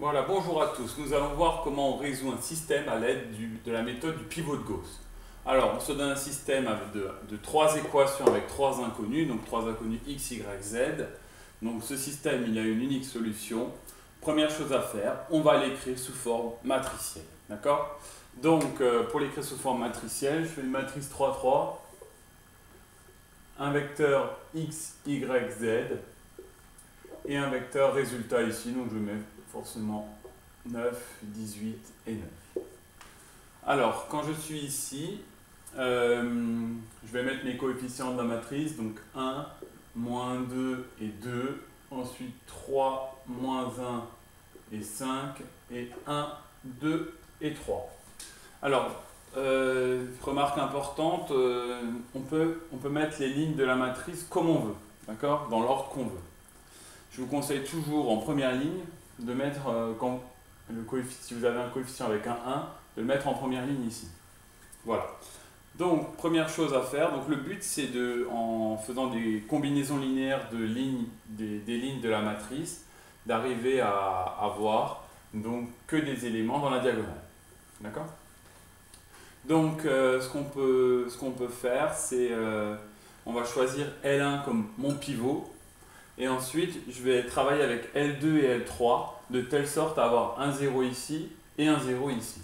Voilà, bonjour à tous. Nous allons voir comment on résout un système à l'aide de la méthode du pivot de Gauss. Alors, on se donne un système de trois équations avec trois inconnus, donc trois inconnus x, y, z. Donc ce système, il a une unique solution. Première chose à faire, on va l'écrire sous forme matricielle. D'accord? Donc, pour l'écrire sous forme matricielle, je fais une matrice 3, 3, un vecteur x, y, z, et un vecteur résultat ici, donc je mets forcément 9, 18 et 9. Alors, quand je suis ici, je vais mettre mes coefficients de la matrice, donc 1, moins 2 et 2, ensuite 3, moins 1 et 5, et 1, 2 et 3. Alors, remarque importante, on peut mettre les lignes de la matrice comme on veut, d'accord, dans l'ordre qu'on veut. Je vous conseille toujours en première ligne de mettre, si vous avez un coefficient avec un 1, de le mettre en première ligne ici. Voilà. Donc, première chose à faire, donc le but c'est en faisant des combinaisons linéaires de lignes, des lignes de la matrice, d'arriver à avoir donc que des éléments dans la diagonale. D'accord? Donc, ce qu'on peut faire, c'est on va choisir L1 comme mon pivot. Et ensuite, je vais travailler avec L2 et L3 de telle sorte à avoir un 0 ici et un 0 ici.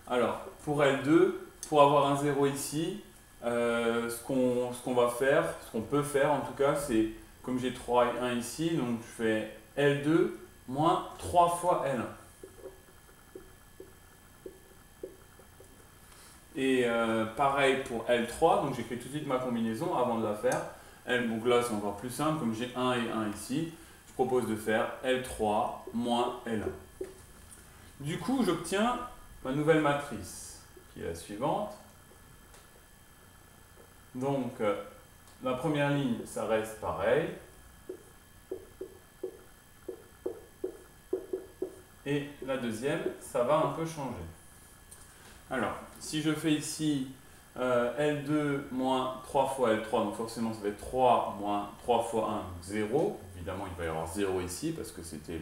Alors, pour L2, pour avoir un 0 ici, ce qu'on va faire, ce qu'on peut faire en tout cas, c'est comme j'ai 3 et 1 ici, donc je fais L2 moins 3 fois L1. Et pareil pour L3, donc j'écris tout de suite ma combinaison avant de la faire. Donc là, c'est encore plus simple, comme j'ai 1 et 1 ici, je propose de faire L3 moins L1. Du coup, j'obtiens ma nouvelle matrice, qui est la suivante. Donc, la première ligne, ça reste pareil. Et la deuxième, ça va un peu changer. Alors, si je fais ici L2 moins 3 fois L3, donc forcément ça va être 3 moins 3 fois 1, donc 0. Évidemment, il va y avoir 0 ici, parce que c'était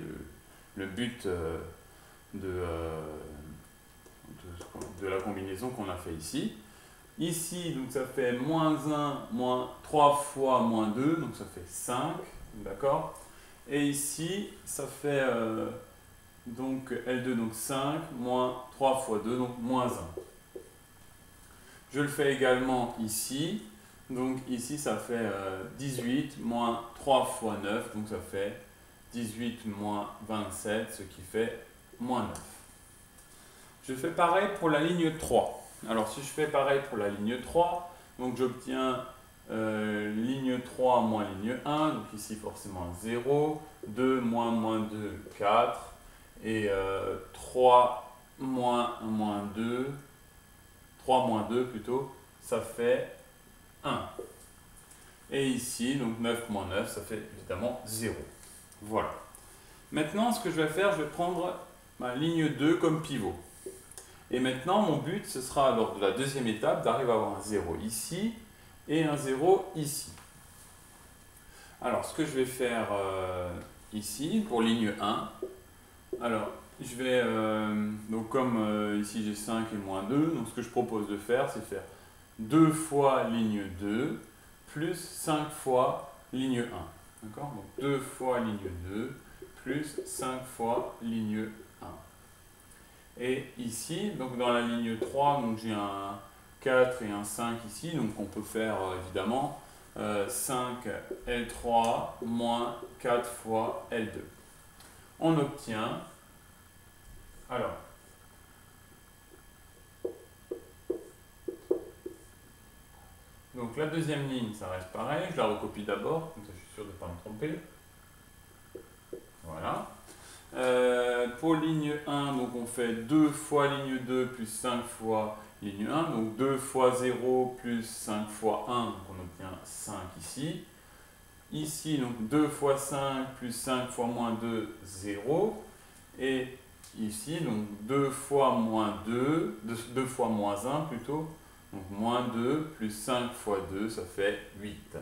le but de la combinaison qu'on a fait ici. Ici, donc ça fait moins 1, moins 3 fois moins 2, donc ça fait 5, d'accord? Et ici, ça fait donc L2, donc 5, moins 3 fois 2, donc moins 1. Je le fais également ici, donc ici ça fait 18 moins 3 fois 9, donc ça fait 18 moins 27, ce qui fait moins 9. Je fais pareil pour la ligne 3. Alors si je fais pareil pour la ligne 3, donc j'obtiens ligne 3 moins ligne 1, donc ici forcément 0, 2 moins 2, 4, et 3 moins 2, 3 moins 2 plutôt, ça fait 1. Et ici, donc 9 moins 9, ça fait évidemment 0. Voilà. Maintenant, ce que je vais faire, je vais prendre ma ligne 2 comme pivot. Et maintenant, mon but, ce sera lors de la deuxième étape d'arriver à avoir un 0 ici et un 0 ici. Alors, ce que je vais faire ici, pour ligne 1, alors, je vais, donc comme ici j'ai 5 et moins 2, donc ce que je propose de faire, c'est faire 2 fois ligne 2 plus 5 fois ligne 1. D'accord? Donc 2 fois ligne 2 plus 5 fois ligne 1. Et ici, donc dans la ligne 3, donc j'ai un 4 et un 5 ici, donc on peut faire évidemment 5 L3 moins 4 fois L2. On obtient, alors, donc la deuxième ligne, ça reste pareil, je la recopie d'abord, comme ça je suis sûr de ne pas me tromper. Voilà. Pour ligne 1, donc on fait 2 fois ligne 2 plus 5 fois ligne 1, donc 2 fois 0 plus 5 fois 1, donc on obtient 5 ici. Ici, donc 2 fois 5 plus 5 fois moins 2, 0. Et ici, donc 2 fois moins 2, 2 fois moins 1 plutôt, donc moins 2 plus 5 fois 2, ça fait 8.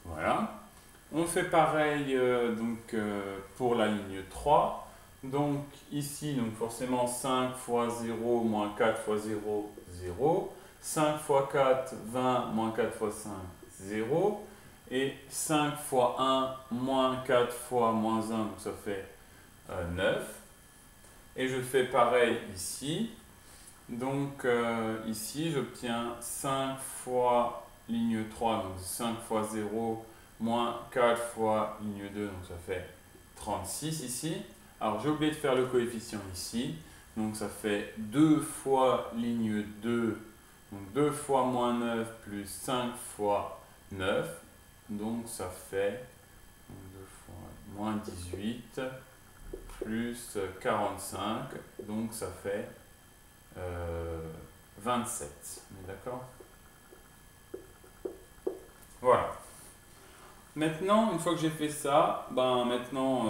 Voilà. On fait pareil pour la ligne 3. Donc ici, donc forcément 5 fois 0 moins 4 fois 0, 0. 5 fois 4, 20 moins 4 fois 5, 0. Et 5 fois 1 moins 4 fois moins 1, donc ça fait 9. Et je fais pareil ici. Donc ici, j'obtiens 5 fois ligne 3, donc 5 fois 0, moins 4 fois ligne 2, donc ça fait 36 ici. Alors j'ai oublié de faire le coefficient ici, donc ça fait 2 fois ligne 2, donc 2 fois moins 9 plus 5 fois 9, donc ça fait 2 fois moins 18 plus 45, donc ça fait 27. On est d'accord? Voilà. Maintenant, une fois que j'ai fait ça, maintenant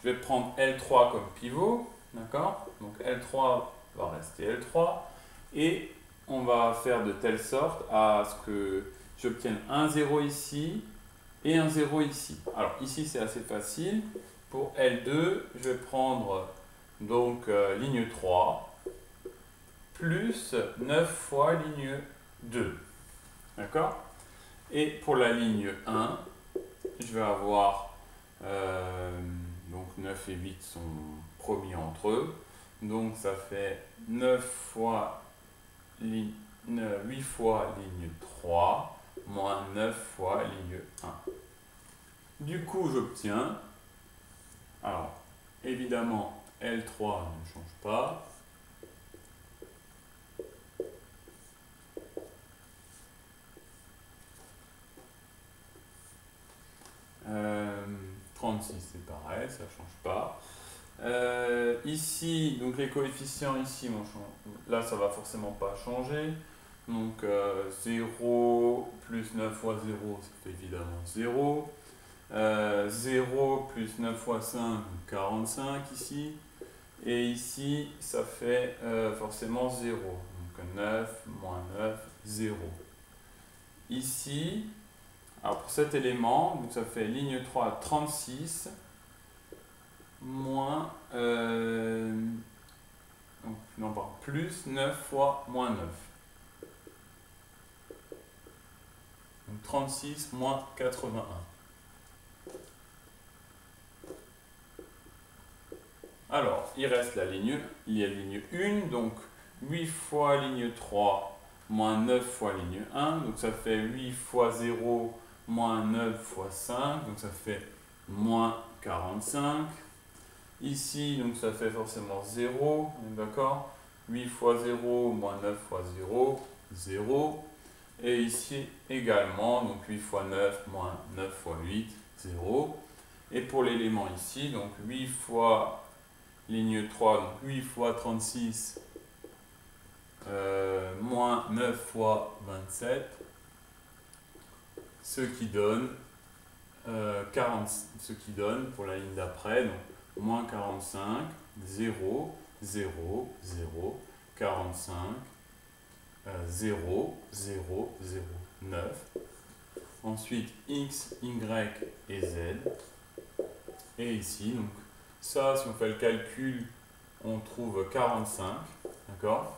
je vais prendre L3 comme pivot, d'accord? Donc L3 va rester L3 et on va faire de telle sorte à ce que j'obtienne un 0 ici et un 0 ici. Alors ici c'est assez facile. Pour L2, je vais prendre donc ligne 3 plus 9 fois ligne 2. D'accord? Et pour la ligne 1, je vais avoir donc 9 et 8 sont promis entre eux. Donc ça fait 8 fois ligne 3 moins 9 fois ligne 1. Du coup, j'obtiens, alors évidemment, L3 ne change pas. Euh, 36 c'est pareil, ça ne change pas. Ici, donc les coefficients ici, là ça va forcément pas changer. Donc 0 plus 9 fois 0, ça fait évidemment 0. 0 plus 9 fois 5, 45 ici. Et ici, ça fait forcément 0. Donc 9 moins 9, 0. Ici, alors pour cet élément, donc ça fait ligne 3, 36, moins, non, pardon, plus 9 fois moins 9. Donc 36 moins 81. Alors, il reste il y a ligne 1, donc 8 fois ligne 3 moins 9 fois ligne 1, donc ça fait 8 fois 0 moins 9 fois 5, donc ça fait moins 45. Ici, donc ça fait forcément 0, d'accord? 8 fois 0 moins 9 fois 0, 0. Et ici également, donc 8 fois 9 moins 9 fois 8, 0. Et pour l'élément ici, donc 8 fois ligne 3, donc 8 fois 36 moins 9 fois 27, ce qui donne 40, ce qui donne pour la ligne d'après, donc moins 45, 0, 0, 0, 45, 0, 0, 0, 9. Ensuite, X, Y et Z. Et ici, donc ça, si on fait le calcul, on trouve 45, d'accord?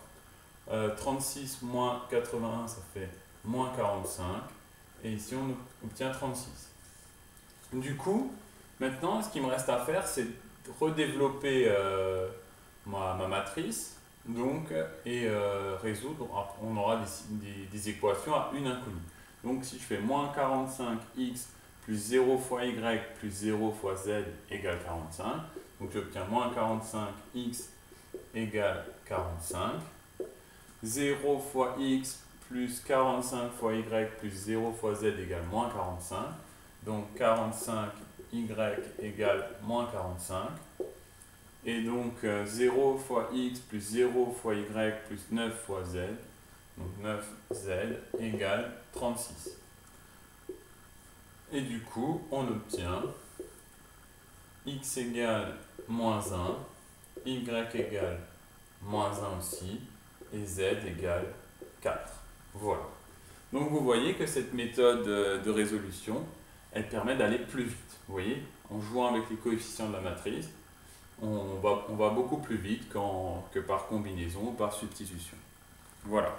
36 moins 81, ça fait moins 45. Et ici, on obtient 36. Du coup, maintenant, ce qu'il me reste à faire, c'est redévelopper ma matrice, donc, et résoudre. On aura des équations à une inconnue. Donc, si je fais moins 45x plus 0 fois y plus 0 fois z égale 45, donc j'obtiens moins 45x égale 45. 0 fois x plus 45 fois y plus 0 fois z égale moins 45. Donc 45y égale moins 45. Et donc 0 fois x plus 0 fois y plus 9 fois z. Donc 9z égale 36. Et du coup, on obtient x égale moins 1, y égale moins 1 aussi, et z égale 4. Voilà. Donc vous voyez que cette méthode de résolution, elle permet d'aller plus vite. Vous voyez, en jouant avec les coefficients de la matrice, on va beaucoup plus vite que par combinaison ou par substitution. Voilà.